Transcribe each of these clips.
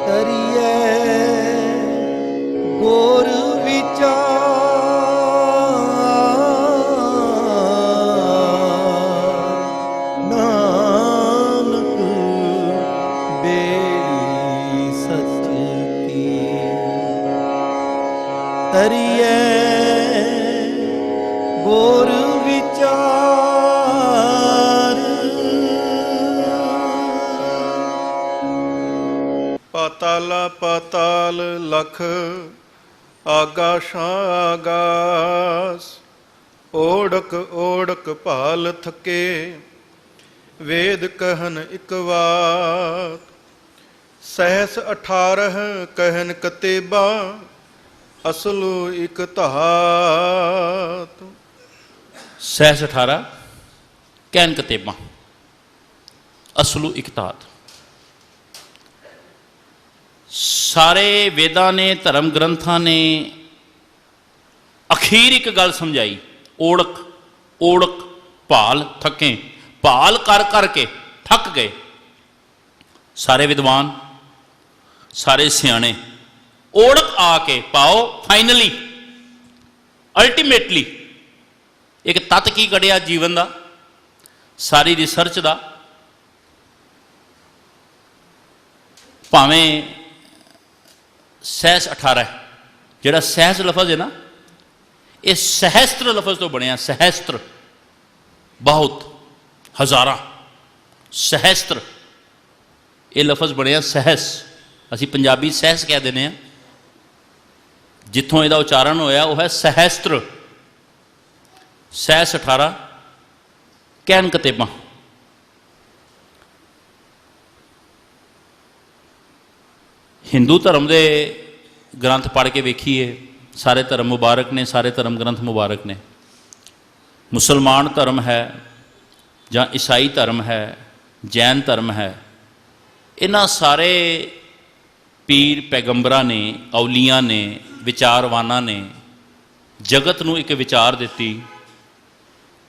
करिए गोर विचार नानक बेड़ी सच की करिए गोर विचार। पाताला पाताल लख आगाशां आगास ओढ़क ओढ़क भाल थके वेद कहन इक बात सहस 18 कहन कतेबा असलु इक धात। सहस 18 कहन कतेबा असलु इक धात। सारे वेदां ने धर्म ग्रंथां ने अखीर एक गल समझाई, ओढ़क ओढ़क भाल थके, भाल कर करके थक गए। सारे विद्वान सारे सियाणे ओढ़क आके पाओ फाइनली अल्टीमेटली एक तत्त की कढ़िया जीवन का, सारी रिसर्च का। भावें सहस 18 जिहड़ा सहस लफज है ना, ये सहस्त्र लफज तो बनया। सहस्त्र बहुत हज़ारा, सहस्त्र ये लफज बनया सहस। असी पंजाबी सहस कह देने हैं, जिथों इसका उच्चारण होया वह है सहस्त्र। सहस 18 कहन कतेबा। हिंदू धर्म के ग्रंथ पढ़ के वेखिए, सारे धर्म मुबारक ने, सारे धर्म ग्रंथ मुबारक ने। मुसलमान धर्म है जां ईसाई धर्म है, जैन धर्म है, इन्हां सारे पीर पैगंबरां ने, औलियां ने, विचारवाना ने जगत नूं एक विचार दिती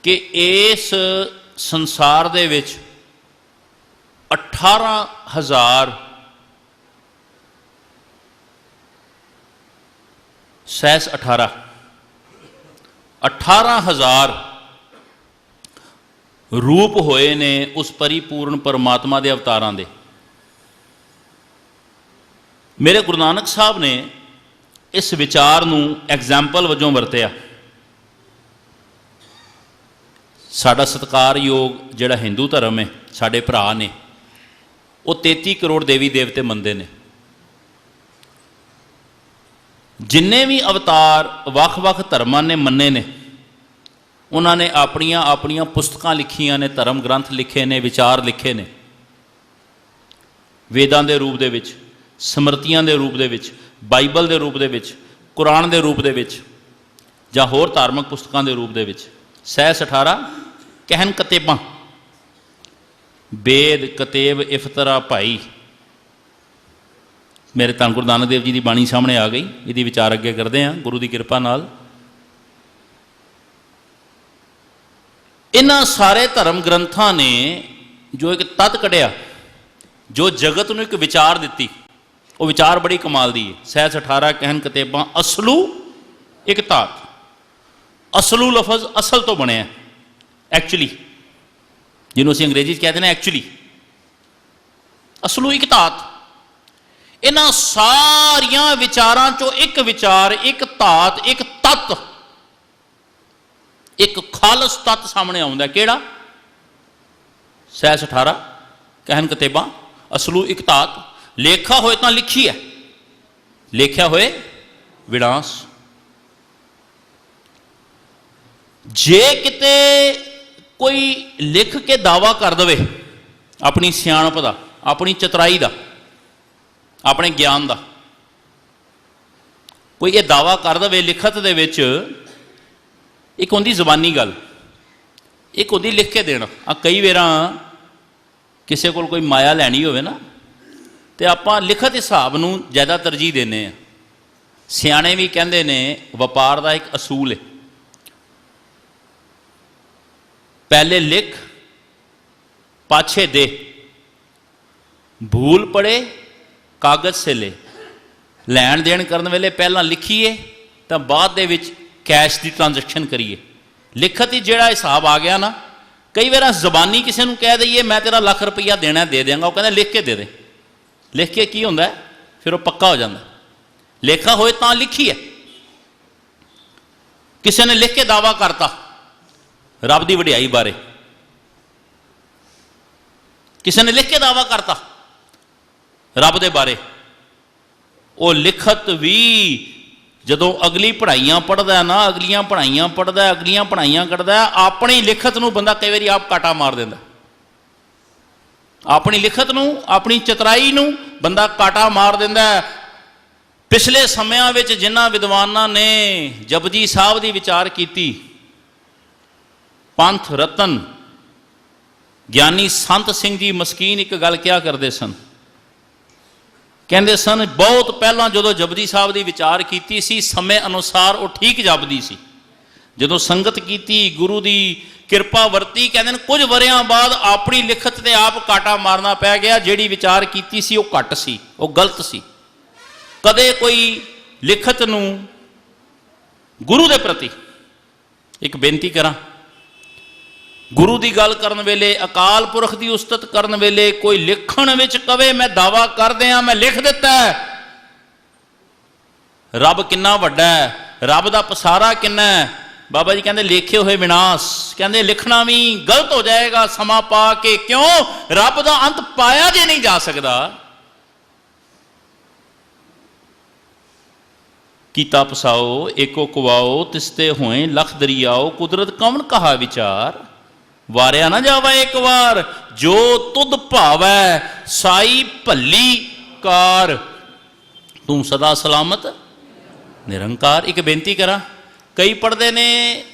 कि इस संसार दे विच 18,000 सहस 18,000 रूप होए ने उस परिपूर्ण परमात्मा के अवतारां दे। मेरे गुरु नानक साहब ने इस विचार नूं एग्जाम्पल वजों वरतिया। साडा सत्कारयोग जिहड़ा हिंदू धर्म है, साडे भरा ने वो 33 करोड़ देवी देवते मनते हैं। जिन्ने भी अवतार वख-वख धर्मां ने मन्ने ने, उन्होंने अपनियां अपनियां पुस्तकां लिखियां ने, धर्म ग्रंथ लिखे ने, विचार लिखे ने। वेदां दे रूप दे विच, स्मृतियां दे रूप दे विच, बाइबल दे रूप दे विच, कुरान दे रूप दे विच, जां होर धार्मिक पुस्तकां दे रूप दे विच। सहस 18 कहन कतेबा। वेद कतेब इफ्तरा भाई। मेरे धन गुरु नानक देव जी की बाणी सामने आ गई, यदि विचार अगे करते हैं गुरु की कृपा नाल। इन्हां सारे धर्म ग्रंथां ने जो एक तत्त कढ़िया, जो जगत नूं एक विचार दिती, वो विचार बड़ी कमाल दी है। सहस 18 कहन कतेबा असलू एक धात। असलू लफज असल तो बनया, एक्चुअली, जिन्होंने असीं अंग्रेजी कहते हैं एक्चुअली। असलू एक धात। इन्हां सारियां विचारां चों एक विचार, एक धात, एक तत्त, एक खालस तत्त सामने आउंदा। किहड़ा? सहस 18 कहन कतेबा असलू एक धात। लेखा होए तां लिखी है, लेख्या होए विनाश। जे किते कोई लिख के दावा कर दे अपनी सियाणप दा, अपनी चतुराई दा, अपने ज्ञान का, कोई ये दावा कर दे लिखत दे विच, एक होंदी जबानी गल, एक होंदी लिख के देना। कई बार किसी को कोई माया लैनी होवे ना, तो आपां लिखत हिसाब नूं ज़्यादा तरजीह देने। सियाणे भी कहंदे ने वपार का एक असूल है, पहले लिख पाछे दे, भूल पड़े ਕਾਗਜ਼ ਸੇ ਲੈਣ ਦੇਣ ਕਰਨ ਵੇਲੇ ਪਹਿਲਾਂ ਲਿਖੀਏ ਤਾਂ ਬਾਅਦ ਦੇ ਵਿੱਚ ਕੈਸ਼ ਦੀ ਟ੍ਰਾਂਜੈਕਸ਼ਨ ਕਰੀਏ। ਲਿਖਤ ਹੀ ਜਿਹੜਾ ਹਿਸਾਬ ਆ ਗਿਆ ਨਾ, ਕਈ ਵਾਰ ਜ਼ਬਾਨੀ ਕਿਸੇ ਨੂੰ ਕਹਿ ਦਈਏ ਮੈਂ ਤੇਰਾ ਲੱਖ ਰੁਪਈਆ ਦੇਣਾ, ਦੇ ਦਿਆਂਗਾ, ਉਹ ਕਹਿੰਦਾ ਲਿਖ ਕੇ ਦੇ ਦੇ। ਲਿਖ ਕੇ ਕੀ ਹੁੰਦਾ, ਫਿਰ ਉਹ ਪੱਕਾ ਹੋ ਜਾਂਦਾ। ਲੇਖਾ ਹੋਏ ਤਾਂ ਲਿਖੀਏ। ਕਿਸੇ ਨੇ ਲਿਖ ਕੇ ਦਾਅਵਾ ਕਰਤਾ ਰੱਬ ਦੀ ਵਡਿਆਈ ਬਾਰੇ, ਕਿਸੇ ਨੇ ਲਿਖ ਕੇ ਦਾਅਵਾ ਕਰਤਾ ਰੱਬ ਦੇ ਬਾਰੇ, ਉਹ ਲਿਖਤ ਵੀ ਜਦੋਂ ਅਗਲੀ ਪੜ੍ਹਾਈਆਂ ਪੜ੍ਹਦਾ ਨਾ, ਅਗਲੀਆਂ ਪੜ੍ਹਾਈਆਂ ਕੱਢਦਾ, ਆਪਣੀ ਲਿਖਤ ਨੂੰ ਬੰਦਾ ਕਈ ਵਾਰੀ ਆਪ ਕਾਟਾ ਮਾਰ ਦਿੰਦਾ। ਆਪਣੀ ਲਿਖਤ ਨੂੰ, ਆਪਣੀ ਚਤਰਾਈ ਨੂੰ ਬੰਦਾ ਕਾਟਾ ਮਾਰ ਦਿੰਦਾ। ਪਿਛਲੇ ਸਮਿਆਂ ਵਿੱਚ ਜਿਨ੍ਹਾਂ ਵਿਦਵਾਨਾਂ ਨੇ ਜਪਜੀ ਸਾਹਿਬ ਦੀ ਵਿਚਾਰ ਕੀਤੀ, ਪੰਥ ਰਤਨ ਗਿਆਨੀ ਸੰਤ ਸਿੰਘ ਜੀ ਮਸਕੀਨ ਇੱਕ ਗੱਲ ਕਿਹਾ ਕਰਦੇ ਸਨ, ਕਹਿੰਦੇ ਸਨ ਬਹੁਤ ਪਹਿਲਾਂ ਜਦੋਂ ਜਪਜੀ ਸਾਹਿਬ ਦੀ ਵਿਚਾਰ ਕੀਤੀ ਸੀ, ਸਮੇਂ ਅਨੁਸਾਰ ਉਹ ਠੀਕ ਜਪਦੀ ਸੀ। ਜਦੋਂ ਸੰਗਤ ਕੀਤੀ, ਗੁਰੂ ਦੀ ਕਿਰਪਾ ਵਰਤੀ, ਕਹਿੰਦੇ ਨੇ ਕੁਝ ਵਰਿਆਂ ਬਾਅਦ ਆਪਣੀ ਲਿਖਤ ਤੇ ਆਪ ਕਾਟਾ ਮਾਰਨਾ ਪੈ ਗਿਆ। ਜਿਹੜੀ ਵਿਚਾਰ ਕੀਤੀ ਸੀ ਉਹ ਘੱਟ ਸੀ, ਉਹ ਗਲਤ ਸੀ। ਕਦੇ ਕੋਈ ਲਿਖਤ ਨੂੰ ਗੁਰੂ ਦੇ ਪ੍ਰਤੀ ਇੱਕ ਬੇਨਤੀ ਕਰਾਂ, ਗੁਰੂ ਦੀ ਗੱਲ ਕਰਨ ਵੇਲੇ, ਅਕਾਲ ਪੁਰਖ ਦੀ ਉਸਤਤ ਕਰਨ ਵੇਲੇ ਕੋਈ ਲਿਖਣ ਵਿੱਚ ਕਵੇ ਮੈਂ ਦਾਵਾ ਕਰਦੇ ਹਾਂ ਮੈਂ ਲਿਖ ਦਿੱਤਾ, ਰੱਬ ਕਿੰਨਾ ਵੱਡਾ ਹੈ, ਰੱਬ ਦਾ ਪਸਾਰਾ ਕਿੰਨਾ ਹੈ। ਬਾਬਾ ਜੀ ਕਹਿੰਦੇ ਲੇਖੇ ਹੋਏ ਵਿਨਾਸ਼, ਕਹਿੰਦੇ ਲਿਖਣਾ ਵੀ ਗਲਤ ਹੋ ਜਾਏਗਾ ਸਮਾਂ ਪਾ ਕੇ। ਕਿਉਂ? ਰੱਬ ਦਾ ਅੰਤ ਪਾਇਆ ਜੇ ਨਹੀਂ ਜਾ ਸਕਦਾ। ਕੀਤਾ ਪਸਾਓ ਏਕੋ ਕੁਵਾਓ, ਤਿਸਤੇ ਹੋਏ ਲਖ ਦਰਿਆਓ, ਕੁਦਰਤ ਕਵਣ ਕਹਾ ਵਿਚਾਰ, ਵਾਰਿਆ ਨਾ ਜਾਵਾ ਇੱਕ ਵਾਰ, ਜੋ ਤੁਧ ਭਾਵੈ ਸਾਈ ਭੱਲੀ ਕਾਰ, ਤੂੰ ਸਦਾ ਸਲਾਮਤ ਨਿਰੰਕਾਰ। ਇੱਕ ਬੇਨਤੀ ਕਰਾਂ, ਕਈ ਪੜ੍ਹਦੇ ਨੇ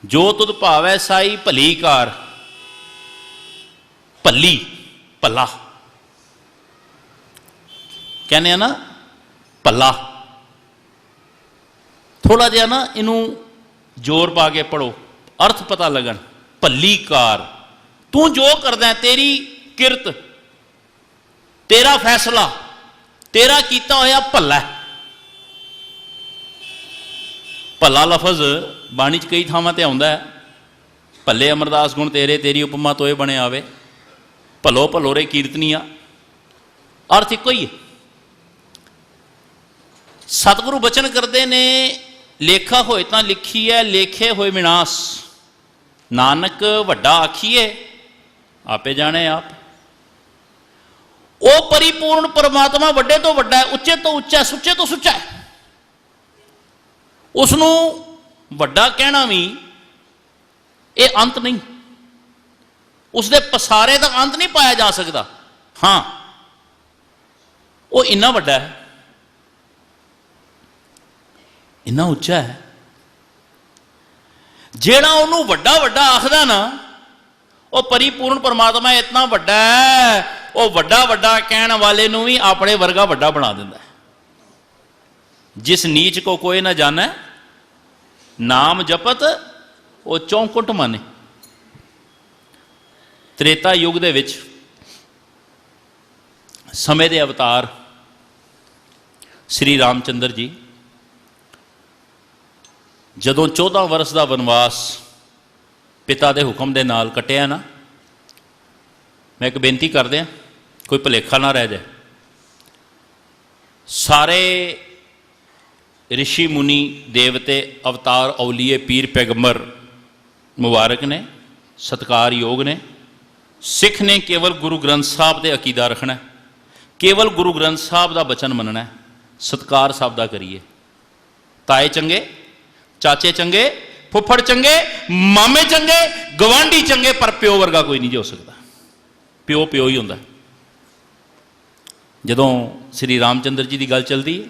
ਜੋ ਤੁਧ ਭਾਵੈ ਸਾਈ ਭਲੀ ਕਾਰ, ਭੱਲੀ ਭੱਲਾ ਕਹਿੰਦੇ ਆ ਨਾ, ਭੱਲਾ। ਥੋੜਾ ਜਿਹਾ ਨਾ ਇਹਨੂੰ ਜ਼ੋਰ ਪਾ ਕੇ ਪੜੋ, ਅਰਥ ਪਤਾ ਲੱਗਣ। ਭੱਲੀ ਕਾਰ, ਤੂੰ ਜੋ ਕਰਦਾ, ਤੇਰੀ ਕਿਰਤ, ਤੇਰਾ ਫੈਸਲਾ, ਤੇਰਾ ਕੀਤਾ ਹੋਇਆ ਭੱਲਾ। ਭੱਲਾ ਲਫ਼ਜ਼ ਬਾਣੀ 'ਚ ਕਈ ਥਾਵਾਂ ਤੇ ਆਉਂਦਾ ਹੈ। ਭੱਲੇ ਅਮਰਦਾਸ ਗੁਣ ਤੇਰੇ, ਤੇਰੀ ਉਪਮਾ ਤੋਏ ਬਣੇ ਆਵੇ, ਭਲੋ ਭਲੋਰੇ ਕੀਰਤਨੀਆ, ਅਰਥ ਇੱਕੋ ਹੀ ਹੈ। ਸਤਿਗੁਰੂ ਬਚਨ ਕਰਦੇ ਨੇ, ਲੇਖਾ ਹੋਏ ਤਾਂ ਲਿਖੀਐ, ਲੇਖੇ ਹੋਏ ਵਿਨਾਸ਼, ਨਾਨਕ ਵੱਡਾ ਆਖੀਏ ਆਪੇ ਜਾਣੇ ਆਪ। ਉਹ ਪਰਿਪੂਰਨ ਪਰਮਾਤਮਾ ਵੱਡੇ ਤੋਂ ਵੱਡਾ ਹੈ, ਉੱਚੇ ਤੋਂ ਉੱਚਾ, ਸੁੱਚੇ ਤੋਂ ਸੁੱਚਾ ਹੈ। ਉਸ ਨੂੰ ਵੱਡਾ ਕਹਿਣਾ ਵੀ ਇਹ ਅੰਤ ਨਹੀਂ, ਉਸ ਦੇ ਪਸਾਰੇ ਦਾ ਅੰਤ ਨਹੀਂ ਪਾਇਆ ਜਾ ਸਕਦਾ। ਹਾਂ, ਉਹ ਇੰਨਾ ਵੱਡਾ ਹੈ, ਇੰਨਾ ਉੱਚਾ ਹੈ, ਜਿਹੜਾ ਉਹਨੂੰ ਵੱਡਾ ਵੱਡਾ ਆਖਦਾ ਨਾ, ਉਹ ਪਰਿਪੂਰਨ ਪਰਮਾਤਮਾ ਇਤਨਾ ਵੱਡਾ ਹੈ, ਉਹ ਵੱਡਾ ਵੱਡਾ ਕਹਿਣ ਵਾਲੇ ਨੂੰ ਵੀ ਆਪਣੇ ਵਰਗਾ ਵੱਡਾ ਬਣਾ ਦਿੰਦਾ ਹੈ। ਜਿਸ ਨੀਚ ਕੋ ਕੋਈ ਨਾ ਜਾਣੈ, ਨਾਮ ਜਪਤ ਉਹ ਚੌਂਕੁਟ ਮਾਨੇ। ਤ੍ਰੇਤਾ ਯੁੱਗ ਦੇ ਵਿੱਚ ਸਮੇਂ ਦੇ ਅਵਤਾਰ ਸ੍ਰੀ ਰਾਮਚੰਦਰ ਜੀ ਜਦੋਂ 14 ਵਰਸ ਦਾ ਵਨਵਾਸ ਪਿਤਾ ਦੇ ਹੁਕਮ ਦੇ ਨਾਲ ਕੱਟਿਆ ਨਾ, ਮੈਂ ਇੱਕ ਬੇਨਤੀ ਕਰਦੇ ਹਾਂ, ਕੋਈ ਭੁਲੇਖਾ ਨਾ ਰਹਿ ਜਾਏ। ਸਾਰੇ ਰਿਸ਼ੀ ਮੁਨੀ ਦੇਵਤੇ ਅਵਤਾਰ ਔਲੀਏ ਪੀਰ ਪੈਗੰਬਰ ਮੁਬਾਰਕ ਨੇ, ਸਤਿਕਾਰਯੋਗ ਨੇ। ਸਿੱਖ ਨੇ ਕੇਵਲ ਗੁਰੂ ਗ੍ਰੰਥ ਸਾਹਿਬ ਦੇ ਅਕੀਦਾ ਰੱਖਣਾ, ਕੇਵਲ ਗੁਰੂ ਗ੍ਰੰਥ ਸਾਹਿਬ ਦਾ ਬਚਨ ਮੰਨਣਾ, ਸਤਿਕਾਰ ਸਭ ਦਾ ਕਰੀਏ। ਤਾਏ ਚੰਗੇ, ਚਾਚੇ ਚੰਗੇ, ਫੁੱਫੜ ਚੰਗੇ, ਮਾਮੇ ਚੰਗੇ, ਗਵਾਂਢੀ ਚੰਗੇ, ਪਰ ਪਿਓ ਵਰਗਾ ਕੋਈ ਨਹੀਂ ਹੋ ਸਕਦਾ। ਪਿਓ ਪਿਓ ਹੀ ਹੁੰਦਾ। ਜਦੋਂ ਸ੍ਰੀ ਰਾਮਚੰਦਰ ਜੀ ਦੀ ਗੱਲ ਚੱਲਦੀ ਹੈ,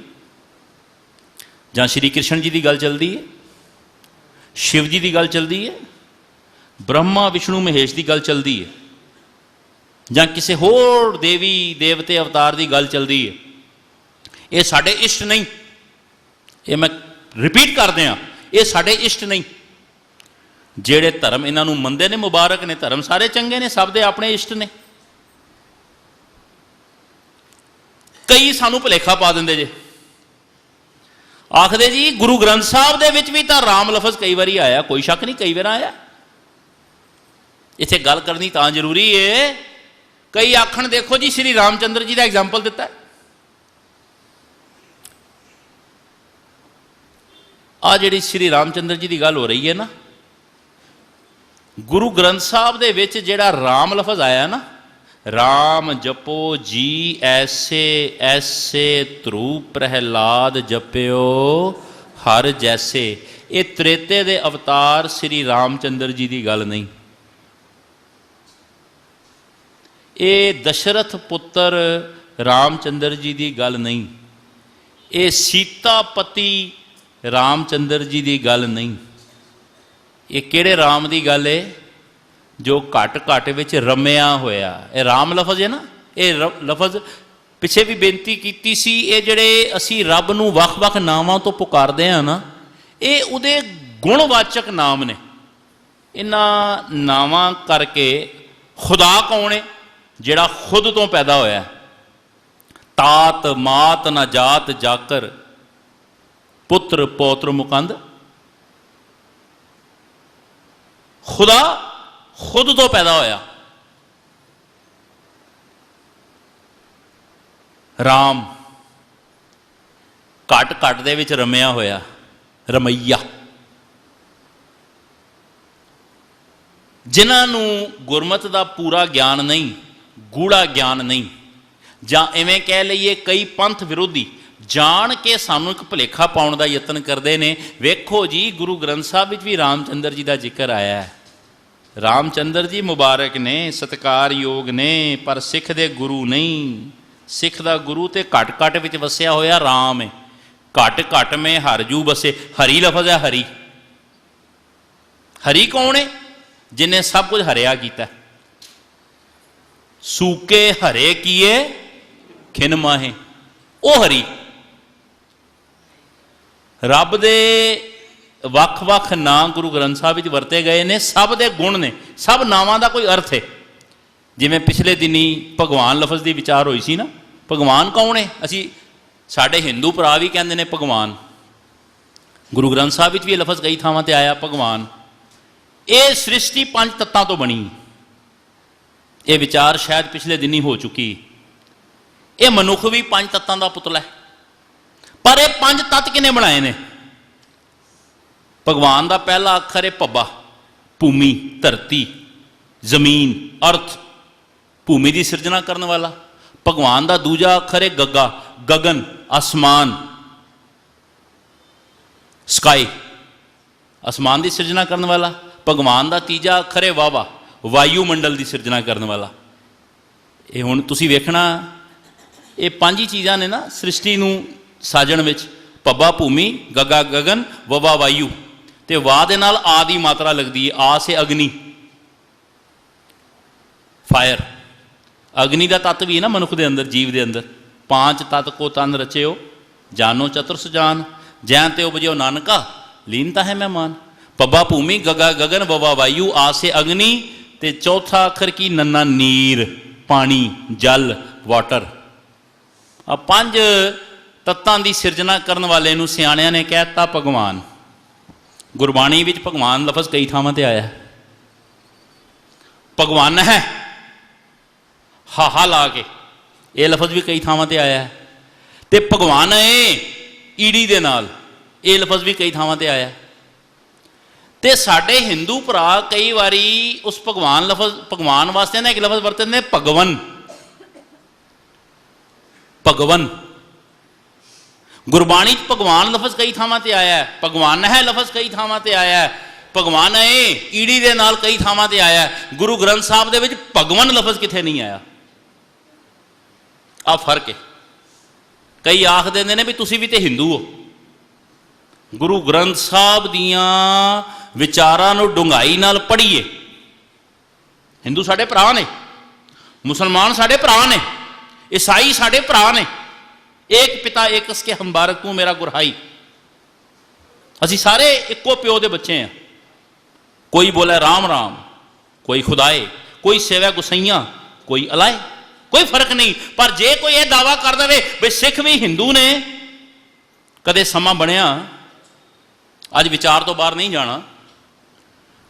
ਜਾਂ ਸ਼੍ਰੀ ਕ੍ਰਿਸ਼ਨ ਜੀ ਦੀ ਗੱਲ ਚੱਲਦੀ ਹੈ, ਸ਼ਿਵ ਜੀ ਦੀ ਗੱਲ ਚੱਲਦੀ ਹੈ, ਬ੍ਰਹਮਾ ਵਿਸ਼ਨੂੰ ਮਹੇਸ਼ ਦੀ ਗੱਲ ਚੱਲਦੀ ਹੈ, ਜਾਂ ਕਿਸੇ ਹੋਰ ਦੇਵੀ ਦੇਵਤੇ ਅਵਤਾਰ ਦੀ ਗੱਲ ਚੱਲਦੀ ਹੈ, ਇਹ ਸਾਡੇ ਇਸ਼ਟ ਨਹੀਂ। ਇਹ ਮੈਂ ਰਿਪੀਟ ਕਰਦੇ ਹਾਂ, ਇਹ ਸਾਡੇ ਇਸ਼ਟ ਨਹੀਂ। ਜਿਹੜੇ ਧਰਮ ਇਹਨਾਂ ਨੂੰ ਮੰਨਦੇ ਨੇ ਮੁਬਾਰਕ ਨੇ, ਧਰਮ ਸਾਰੇ ਚੰਗੇ ਨੇ, ਸਭ ਦੇ ਆਪਣੇ ਇਸ਼ਟ ਨੇ। ਕਈ ਸਾਨੂੰ ਭੁਲੇਖਾ ਪਾ ਦਿੰਦੇ ਜੇ, ਆਖਦੇ ਜੀ ਗੁਰੂ ਗ੍ਰੰਥ ਸਾਹਿਬ ਦੇ ਵਿੱਚ ਵੀ ਤਾਂ ਰਾਮ ਲਫ਼ਜ਼ ਕਈ ਵਾਰੀ ਆਇਆ। ਕੋਈ ਸ਼ੱਕ ਨਹੀਂ, ਕਈ ਵਾਰ ਆਇਆ। ਇੱਥੇ ਗੱਲ ਕਰਨੀ ਤਾਂ ਜ਼ਰੂਰੀ ਹੈ। ਕਈ ਆਖਣ ਦੇਖੋ ਜੀ ਸ਼੍ਰੀ ਰਾਮਚੰਦਰ ਜੀ ਦਾ ਐਗਜ਼ਾਮਪਲ ਦਿੱਤਾ, ਆ ਜਿਹੜੀ ਸ਼੍ਰੀ ਰਾਮਚੰਦਰ ਜੀ ਦੀ ਗੱਲ ਹੋ ਰਹੀ ਹੈ ਨਾ, ਗੁਰੂ ਗ੍ਰੰਥ ਸਾਹਿਬ ਦੇ ਵਿੱਚ ਜਿਹੜਾ ਰਾਮ ਲਫ਼ਜ਼ ਆਇਆ ਨਾ, ਰਾਮ ਜਪੋ ਜੀ ਐਸੇ ਐਸੇ ਧਰੂ ਪ੍ਰਹਿਲਾਦ ਜਪਿਓ ਹਰ ਜੈਸੇ, ਇਹ ਤ੍ਰੇਤੇ ਦੇ ਅਵਤਾਰ ਸ਼੍ਰੀ ਰਾਮਚੰਦਰ ਜੀ ਦੀ ਗੱਲ ਨਹੀਂ। ਇਹ ਦਸ਼ਰਥ ਪੁੱਤਰ ਰਾਮਚੰਦਰ ਜੀ ਦੀ ਗੱਲ ਨਹੀਂ। ਇਹ ਸੀਤਾਪਤੀ ਰਾਮਚੰਦਰ ਜੀ ਦੀ ਗੱਲ ਨਹੀਂ। ਇਹ ਕਿਹੜੇ ਰਾਮ ਦੀ ਗੱਲ ਹੈ? ਜੋ ਘਟ ਘਟ ਵਿੱਚ ਰਮਿਆ ਹੋਇਆ। ਇਹ ਰਾਮ ਲਫ਼ਜ਼ ਹੈ ਨਾ, ਇਹ ਲਫ਼ਜ਼ ਪਿੱਛੇ ਵੀ ਬੇਨਤੀ ਕੀਤੀ ਸੀ, ਇਹ ਜਿਹੜੇ ਅਸੀਂ ਰੱਬ ਨੂੰ ਵੱਖ-ਵੱਖ ਨਾਵਾਂ ਤੋਂ ਪੁਕਾਰਦੇ ਹਾਂ ਨਾ, ਇਹ ਉਹਦੇ ਗੁਣਵਾਚਕ ਨਾਮ ਨੇ। ਇਹਨਾਂ ਨਾਵਾਂ ਕਰਕੇ ਖੁਦਾ ਕੌਣ ਹੈ? ਜਿਹੜਾ ਖੁਦ ਤੋਂ ਪੈਦਾ ਹੋਇਆ। ਤਾਤ ਮਾਤ ਨਾ ਜਾਤ ਜਾਕਰ, ਪੁੱਤਰ ਪੌਤਰ ਮੁਕੰਦ। ਖੁਦਾ ਖੁਦ ਤੋਂ ਪੈਦਾ ਹੋਇਆ। ਰਾਮ ਘਟ ਘਟ ਦੇ ਵਿੱਚ ਰਮਿਆ ਹੋਇਆ, ਰਮਈਆ। ਜਿਨ੍ਹਾਂ ਨੂੰ ਗੁਰਮਤਿ ਦਾ ਪੂਰਾ ਗਿਆਨ ਨਹੀਂ, ਗੂੜਾ ਗਿਆਨ ਨਹੀਂ, ਜਾਂ ਇਵੇਂ ਕਹਿ ਲਈਏ ਕਈ ਪੰਥ ਵਿਰੋਧੀ ਜਾਣ ਕੇ ਸਾਨੂੰ ਇੱਕ ਭੁਲੇਖਾ ਪਾਉਣ ਦਾ ਯਤਨ ਕਰਦੇ ਨੇ। ਵੇਖੋ ਜੀ ਗੁਰੂ ਗ੍ਰੰਥ ਸਾਹਿਬ ਵਿੱਚ ਵੀ ਰਾਮਚੰਦਰ ਜੀ ਦਾ ਜ਼ਿਕਰ ਆਇਆ ਹੈ। ਰਾਮਚੰਦਰ ਜੀ ਮੁਬਾਰਕ ਨੇ, ਸਤਿਕਾਰਯੋਗ ਨੇ, ਪਰ ਸਿੱਖ ਦੇ ਗੁਰੂ ਨਹੀਂ। ਸਿੱਖ ਦਾ ਗੁਰੂ ਤੇ ਘਟ ਘਟ ਵਿੱਚ ਵਸਿਆ ਹੋਇਆ ਰਾਮ ਹੈ। ਘਟ ਘਟ ਮੇਂ ਹਰਜੂ ਬਸੇ, ਹਰੀ ਲਫ਼ਜ਼ ਹੈ। ਹਰੀ, ਹਰੀ ਕੌਣ ਹੈ? ਜਿਨੇ ਸਭ ਕੁਝ ਹਰਿਆ ਕੀਤਾ। ਸੂਕੇ ਹਰੇ ਕੀਏ ਖਿਨ ਮਾਹੇ, ਉਹ ਹਰੀ। ਰੱਬ ਦੇ ਵੱਖ-ਵੱਖ ਨਾਂ ਗੁਰੂ ਗ੍ਰੰਥ ਸਾਹਿਬ ਵਿੱਚ ਵਰਤੇ ਗਏ ਨੇ, ਸਭ ਦੇ ਗੁਣ ਨੇ, ਸਭ ਨਾਵਾਂ ਦਾ ਕੋਈ ਅਰਥ ਹੈ। ਜਿਵੇਂ ਪਿਛਲੇ ਦਿਨੀ ਭਗਵਾਨ ਲਫ਼ਜ਼ ਦੀ ਵਿਚਾਰ ਹੋਈ ਸੀ ਨਾ, ਭਗਵਾਨ ਕੌਣ ਹੈ? ਅਸੀਂ ਸਾਡੇ ਹਿੰਦੂ ਭਰਾ ਵੀ ਕਹਿੰਦੇ ਨੇ ਭਗਵਾਨ। ਗੁਰੂ ਗ੍ਰੰਥ ਸਾਹਿਬ ਵਿੱਚ ਵੀ ਇਹ ਲਫ਼ਜ਼ ਕਈ ਥਾਵਾਂ ਤੇ ਆਇਆ ਭਗਵਾਨ। ਇਹ ਸ੍ਰਿਸ਼ਟੀ ਪੰਜ ਤੱਤਾਂ ਤੋਂ ਬਣੀ। ਇਹ ਵਿਚਾਰ ਸ਼ਾਇਦ ਪਿਛਲੇ ਦਿਨੀ ਹੋ ਚੁੱਕੀ। ਇਹ ਮਨੁੱਖ ਵੀ ਪੰਜ ਤੱਤਾਂ ਦਾ ਪੁਤਲਾ ਹੈ। ਪਰ ਇਹ ਪੰਜ ਤੱਤ ਕਿਹਨੇ ਬਣਾਏ ਨੇ? ਭਗਵਾਨ ਦਾ ਪਹਿਲਾ ਅੱਖਰ ਹੈ ਭੱਬਾ, ਭੂਮੀ, ਧਰਤੀ, ਜ਼ਮੀਨ, ਅਰਥ, ਭੂਮੀ ਦੀ ਸਿਰਜਣਾ ਕਰਨ ਵਾਲਾ। ਭਗਵਾਨ ਦਾ ਦੂਜਾ ਅੱਖਰ ਹੈ ਗੱਗਾ, ਗਗਨ, ਅਸਮਾਨ, ਸਕਾਈ, ਅਸਮਾਨ ਦੀ ਸਿਰਜਣਾ ਕਰਨ ਵਾਲਾ। ਭਗਵਾਨ ਦਾ ਤੀਜਾ ਅੱਖਰ ਹੈ ਵਾਵਾ, ਵਾਯੂ ਮੰਡਲ ਦੀ ਸਿਰਜਣਾ ਕਰਨ ਵਾਲਾ। ਇਹ ਹੁਣ ਤੁਸੀਂ ਵੇਖਣਾ, ਇਹ ਪੰਜ ਹੀ ਚੀਜ਼ਾਂ ਨੇ ਨਾ ਸ੍ਰਿਸ਼ਟੀ ਨੂੰ ਸਾਜਣ ਵਿੱਚ। ਭੱਬਾ ਭੂਮੀ, ਗੱਗਾ ਗਗਨ, ਵਵਾ ਵਾਯੂ। ਤੇ ਵਾਹ ਦੇ ਨਾਲ ਆ ਦੀ ਮਾਤਰਾ ਲੱਗਦੀ ਹੈ। ਆ ਸੇ ਅਗਨੀ, ਫਾਇਰ। ਅਗਨੀ ਦਾ ਤੱਤ ਵੀ ਹੈ ਨਾ ਮਨੁੱਖ ਦੇ ਅੰਦਰ, ਜੀਵ ਦੇ ਅੰਦਰ। ਪਾਂਚ ਤਤ ਕੋ ਤਨ ਰਚਿਓ, ਜਾਨੋ ਚਤੁਰਸ ਜਾਨ, ਜੈਂ ਤੇ ਉਪਜਿਓ ਨਾਨਕਾ, ਲੀਨਤਾ ਹੈ ਮਹਿਮਾਨ। ਭੱਬਾ ਭੂਮੀ, ਗੱਗਾ ਗਗਨ, ਵਵਾ ਵਾਯੂ, ਆ ਸੇ ਅਗਨੀ। ਤੇ ਚੌਥਾ ਅੱਖਰ ਕੀ? ਨੰਨਾ ਨੀਰ, ਪਾਣੀ, ਜਲ, ਵਾਟਰ। ਆ ਪੰਜ ਤੱਤਾਂ ਦੀ ਸਿਰਜਣਾ ਕਰਨ ਵਾਲੇ ਨੂੰ ਸਿਆਣਿਆਂ ਨੇ ਕਹਿ ਦਿੱਤਾ ਭਗਵਾਨ। ਗੁਰਬਾਣੀ ਵਿੱਚ ਭਗਵਾਨ ਲਫ਼ਜ਼ ਕਈ ਥਾਵਾਂ ਤੇ ਆਇਆ। ਭਗਵਾਨ ਹੈ, ਹਾਹਾ ਲਾ ਕੇ, ਇਹ ਲਫ਼ਜ਼ ਵੀ ਕਈ ਥਾਵਾਂ ਤੇ ਆਇਆ। ਤੇ ਭਗਵਾਨ ਹੈ ਈੜੀ ਦੇ ਨਾਲ, ਇਹ ਲਫ਼ਜ਼ ਵੀ ਕਈ ਥਾਵਾਂ ਤੇ ਆਇਆ। ਤੇ ਸਾਡੇ ਹਿੰਦੂ ਭਰਾ ਕਈ ਵਾਰੀ ਉਸ ਭਗਵਾਨ ਲਫ਼ਜ਼, ਭਗਵਾਨ ਵਾਸਤੇ ਨਾ ਇੱਕ ਲਫ਼ਜ਼ ਵਰਤਦੇ ਨੇ ਭਗਵਨ। ਭਗਵਨ ਗੁਰਬਾਣੀ 'ਚ ਭਗਵਾਨ ਲਫ਼ਜ਼ ਕਈ ਥਾਵਾਂ ਤੇ ਆਇਆ। ਭਗਵਾਨ ਹੈ ਲਫ਼ਜ਼ ਕਈ ਥਾਵਾਂ ਤੇ ਆਇਆ। ਭਗਵਾਨ ਹੈ ਈੜੀ ਦੇ ਨਾਲ ਕਈ ਥਾਵਾਂ ਤੇ ਆਇਆ। ਗੁਰੂ ਗ੍ਰੰਥ ਸਾਹਿਬ ਦੇ ਵਿੱਚ ਭਗਵਨ ਲਫ਼ਜ਼ ਕਿੱਥੇ ਨਹੀਂ ਆਇਆ। ਆ ਫਰਕ ਹੈ। ਕਈ ਆਖ ਦਿੰਦੇ ਨੇ ਵੀ ਤੁਸੀਂ ਵੀ ਤੇ ਹਿੰਦੂ ਹੋ। ਗੁਰੂ ਗ੍ਰੰਥ ਸਾਹਿਬ ਦੀਆਂ ਵਿਚਾਰਾਂ ਨੂੰ ਡੂੰਘਾਈ ਨਾਲ ਪੜ੍ਹੀਏ। ਹਿੰਦੂ ਸਾਡੇ ਭਰਾ ਨੇ, ਮੁਸਲਮਾਨ ਸਾਡੇ ਭਰਾ ਨੇ, ਈਸਾਈ ਸਾਡੇ ਭਰਾ ਨੇ। ਏਕ ਪਿਤਾ ਏਕ ਕੇ ਹਮਬਾਰਕ ਤੂੰ ਮੇਰਾ ਗੁਰਹਾਈ। ਅਸੀਂ ਸਾਰੇ ਇੱਕੋ ਪਿਓ ਦੇ ਬੱਚੇ ਹਾਂ। ਕੋਈ ਬੋਲੇ ਰਾਮ ਰਾਮ, ਕੋਈ ਖੁਦਾਏ, ਕੋਈ ਸੇਵਾ ਗੁਸਈਆਂ, ਕੋਈ ਅਲਾਏ, कोई फर्क नहीं। पर जे कोई यह दावा कर दे भी सिख भी हिंदू ने, कदे समा बनया, अज विचार तो बाहर नहीं जाना,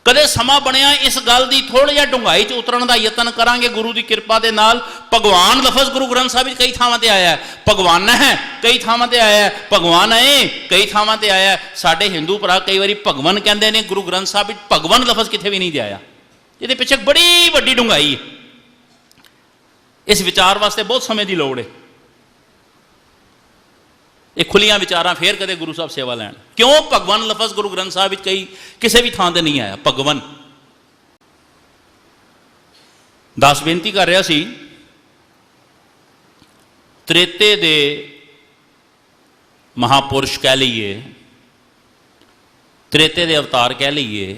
कदे समा बनया इस गल की थोड़ा जिहा डूंघाई च उतरन का यतन करांगे गुरु की कृपा के नाल। भगवान लफज गुरु ग्रंथ साहब कई थावां ते आया है, भगवान है कई थावां ते आया है, भगवान है कई थावां ते आया है। साडे हिंदू भरा कई बारी भगवन कहते हैं, गुरु ग्रंथ साहब भगवन लफज कितने भी नहीं आया। ये पिछे बड़ी वड्डी डूंघाई है। इस विचार वास्ते बहुत समय की लोड़ है। ये खुलियां विचारां फिर कदे गुरु साहब सेवा लैन। क्यों भगवान लफज गुरु ग्रंथ साहब कई किसी भी थां ते नहीं आया। भगवान दास बेनती कर रहा सी, त्रेते दे महापुरुष कह लीए, त्रेते दे अवतार कह लीए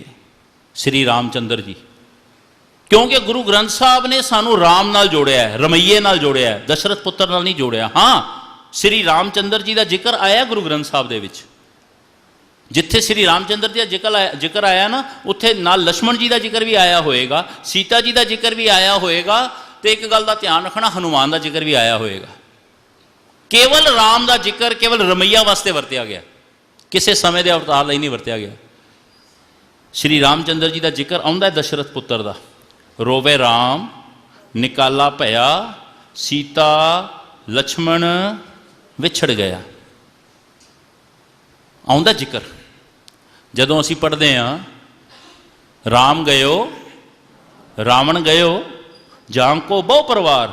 श्री रामचंद्र जी। क्योंकि गुरु ग्रंथ साहब ने सानू राम नाल जोड़िया है, रमैये नाल जोड़िया है, दशरथ पुत्र नाल नहीं जोड़िया। हाँ, श्री रामचंद्र जी का जिक्र आया गुरु ग्रंथ साहब दे विच। जिथे श्री रामचंद्र जी का जिक्र आया ना, उत्थे नाल लक्ष्मण जी का जिक्र भी आया होएगा, सीता जी का जिक्र भी आया होएगा, तो एक गल का ध्यान रखना, हनुमान का जिक्र भी आया होएगा। केवल राम का जिक्र केवल रमैया वास्ते वरत्या गया, किसी समय के अवतार लई नहीं वरत्या गया। श्री रामचंद्र जी का जिक्र आउंदा है दशरथ पुत्र का, रोवे राम निकाला भया, सीता लक्ष्मण विछड़ गया, आउंदा जिक्र। जदों असीं पढ़ते हैं, राम गयो रावण गयो, जांग को बहु परिवार,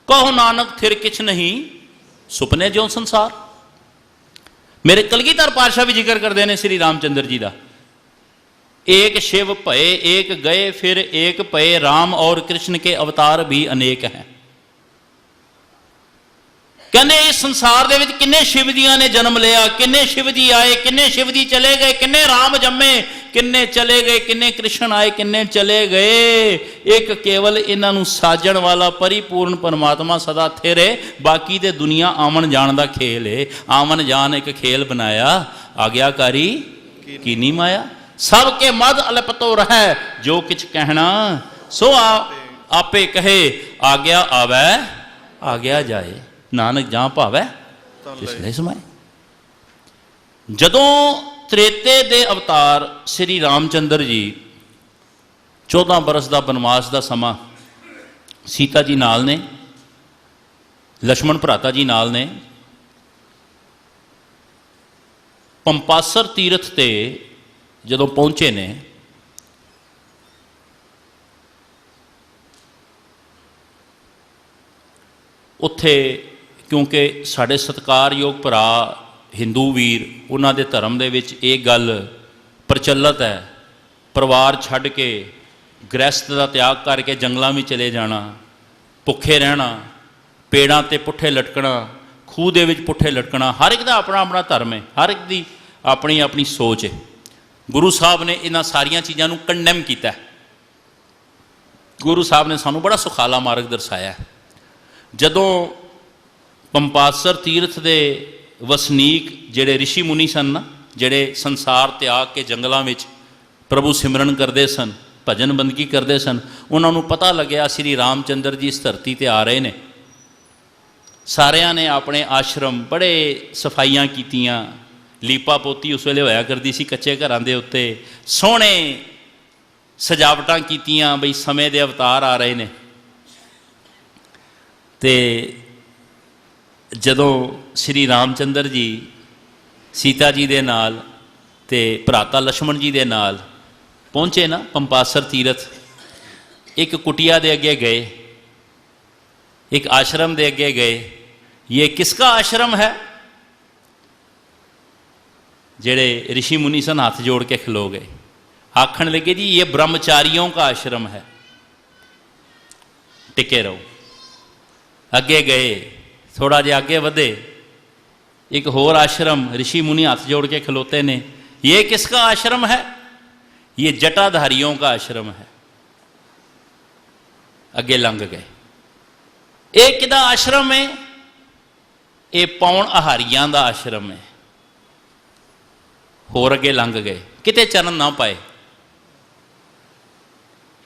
कहो नानक थिर किछ नहीं, सुपने ज्यों संसार। मेरे कलगीधर पातशाह भी जिक्र करते हैं श्री रामचंद्र जी का, एक शिव भये एक गए, फिर एक भये राम, और कृष्ण के अवतार भी अनेक हैं। कहने इस संसार दे विच किन्ने शिव जियां ने जन्म लिया, किन्ने शिव जी आए, किन्ने शिव जी चले गए, किन्ने राम जम्मे, किन्ने चले गए, किन्ने कृष्ण आए, किन्ने चले गए। एक केवल इन्हां नूं साजण वाला परिपूर्ण परमात्मा सदा थिर है। बाकी ते दुनिया आवन जाण दा खेल है। आवन जान एक खेल बनाया, आग्याकारी कीनी माया। सबके मद अलपतो रहे, जो किछ कहना सो आपे कहे, आग्या आवे आग्या जाए, नानक जहां भावै तिसले समाए। जदों त्रेते दे अवतार श्री रामचंद्र जी 14 बरस का बनवास का समा सीता जी नाल ने, लक्ष्मण भराता जी नाल ने, पंपासर तीरथ ते जदों पहुंचे ने, उत्थे क्योंकि साढ़े सत्कारयोग भरा हिंदू वीर, उन्हां दे धर्म दे विच एक गल प्रचलित है, परिवार छड्ड के गृहस्थ का त्याग करके जंगलों में चले जाना, भुखे रहना, पेड़ां ते पुट्ठे लटकना, खूह दे विच पुट्ठे लटकना। हर एक का अपना अपना धर्म है, हर एक की अपनी अपनी सोच है। गुरु साहब ने इन्हां सारियां चीज़ों को कंडेम किया। गुरु साहब ने सानू बड़ा सुखाला मार्ग दर्शाया है। जदों पंपासर तीर्थ के वसनीक जेड़े ऋषि मुनि सन ना, जेड़े संसार त्याग के जंगलों में प्रभु सिमरन करते सन, भजन बंदगी करते सन, उन्होंने पता लग्या श्री रामचंद्र जी इस धरती ते आ रहे ने। सारियां ने अपने आश्रम बड़े सफाइयां कीतियां, लीपा पोती उस वेले होया करती सी कच्चे घरां दे उत्ते, सोहणे सजावटां कीतियां बई समय दे अवतार आ रहे ने। ते जदों श्री रामचंद्र जी सीता जी दे नाल ते भराता लक्ष्मण जी दे नाल पहुँचे ना पंपासर तीरथ, एक कुटिया दे अगे गए, एक आश्रम दे अगे गए। ये किसका आश्रम है? जेड़े ऋषि मुनि सन हाथ जोड़ के खलो गए, आखन लगे जी ये ब्रह्मचारियों का आश्रम है, टिके रहो। अगे गए, थोड़ा जिहा अगे वधे, एक होर आश्रम, ऋषि मुनि हाथ जोड़ के खलोते ने। ये किसका आश्रम है? ये जटाधारियों का आश्रम है। अगे लंघ गए। एक किदा आश्रम है? ये पौन आहारियां का आश्रम है। होर अगे लंघ गए, किते चरण ना पाए।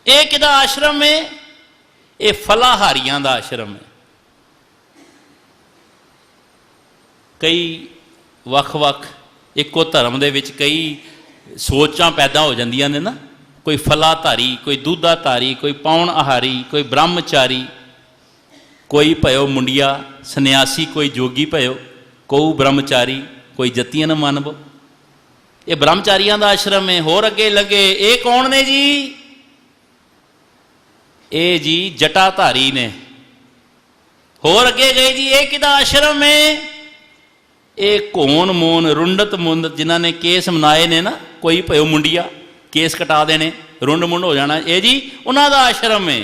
एक किदा आश्रम है? ਇਹ ਫਲਾਹਾਰੀਆਂ ਦਾ ਆਸ਼ਰਮ ਹੈ। ਕਈ ਵੱਖ-ਵੱਖ ਇੱਕੋ ਧਰਮ ਦੇ ਵਿੱਚ ਕਈ ਸੋਚਾਂ ਪੈਦਾ ਹੋ ਜਾਂਦੀਆਂ ਨੇ ਨਾ, ਕੋਈ ਫਲਾਧਾਰੀ, ਕੋਈ ਦੁੱਧਾਧਾਰੀ, ਕੋਈ ਪਾਉਣ ਆਹਾਰੀ, ਕੋਈ ਬ੍ਰਹਮਚਾਰੀ, ਕੋਈ ਭਇਓ ਮੁੰਡਿਆ ਸੰਨਿਆਸੀ, ਕੋਈ ਜੋਗੀ ਭਇਓ, ਕੋਈ ਬ੍ਰਹਮਚਾਰੀ, ਕੋਈ ਜਤੀਆਂ न ਮਾਨਵੋ। ਇਹ ਬ੍ਰਹਮਚਾਰੀਆਂ ਦਾ ਆਸ਼ਰਮ ਹੈ। ਹੋਰ ਅੱਗੇ ਲੱਗੇ, ਇਹ ਕੌਣ ਨੇ ਜੀ? ਇਹ ਜੀ ਜਟਾਧਾਰੀ ਨੇ। ਹੋਰ ਅੱਗੇ ਗਏ ਜੀ, ਇਹ ਕਿਹਦਾ ਆਸ਼ਰਮ ਹੈ? ਇਹ ਘੋਣ ਮੋਨ ਰੁੰਡਤ ਮੁੰਡ, ਜਿਨ੍ਹਾਂ ਨੇ ਕੇਸ ਮਨਾਏ ਨੇ ਨਾ, ਕੋਈ ਭਇਓ ਮੁੰਡਿਆ, ਕੇਸ ਕਟਾ ਦੇਣੇ, ਰੁੰਡ ਮੁੰਡ ਹੋ ਜਾਣਾ, ਇਹ ਜੀ ਉਹਨਾਂ ਦਾ ਆਸ਼ਰਮ ਹੈ।